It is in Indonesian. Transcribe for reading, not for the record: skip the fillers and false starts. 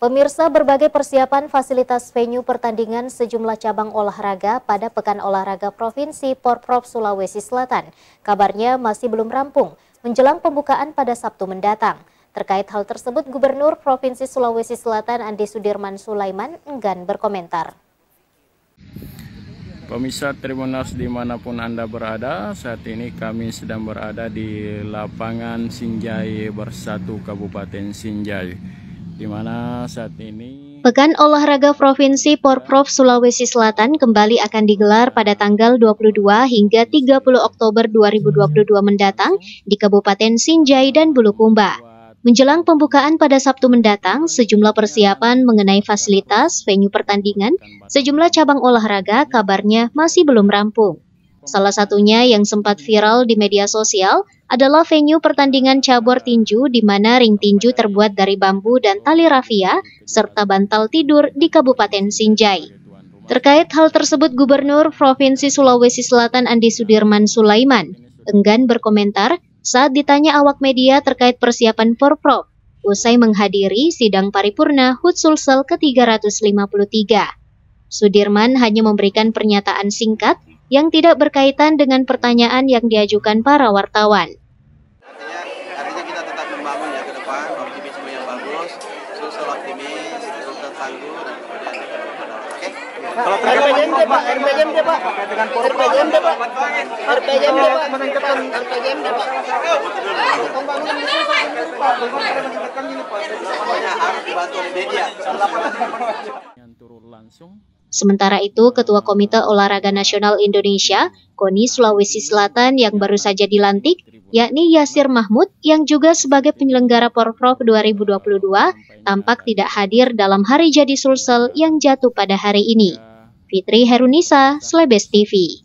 Pemirsa, berbagai persiapan fasilitas venue pertandingan sejumlah cabang olahraga pada Pekan Olahraga Provinsi Porprov Sulawesi Selatan kabarnya masih belum rampung menjelang pembukaan pada Sabtu mendatang. Terkait hal tersebut, Gubernur Provinsi Sulawesi Selatan Andi Sudirman Sulaiman enggan berkomentar. Pemirsa Tribuners dimanapun Anda berada, saat ini kami sedang berada di lapangan Sinjai Bersatu Kabupaten Sinjai, di mana saat ini Pekan Olahraga Provinsi Porprov Sulawesi Selatan kembali akan digelar pada tanggal 22 hingga 30 Oktober 2022 mendatang di Kabupaten Sinjai dan Bulukumba. Menjelang pembukaan pada Sabtu mendatang, sejumlah persiapan mengenai fasilitas venue pertandingan sejumlah cabang olahraga kabarnya masih belum rampung. Salah satunya yang sempat viral di media sosial adalah venue pertandingan cabur tinju di mana ring tinju terbuat dari bambu dan tali rafia serta bantal tidur di Kabupaten Sinjai. Terkait hal tersebut, Gubernur Provinsi Sulawesi Selatan Andi Sudirman Sulaiman enggan berkomentar saat ditanya awak media terkait persiapan Porprov usai menghadiri sidang paripurna HUT Sulsel ke-353. Sudirman hanya memberikan pernyataan singkat yang tidak berkaitan dengan pertanyaan yang diajukan para wartawan. Artinya kita tetap membangun ya ke depan, optimisme yang bagus, Sulsel optimis, Sulsel tangguh, dan kemudian akan berpenuh. Oke? Kalau RPJMD Pak, RPJMD Pak, RPJMD Pak, RPJMD Pak, RPJMD Pak. Pembangunan di Sulsel sendiri Pak, Pokoknya harus dibantu oleh media. yang turun langsung. Sementara itu, Ketua Komite Olahraga Nasional Indonesia, KONI Sulawesi Selatan yang baru saja dilantik, yakni Yasir Mahmud yang juga sebagai penyelenggara Porprov 2022, tampak tidak hadir dalam hari jadi Sulsel yang jatuh pada hari ini. Fitri Herunisa, Slebes TV.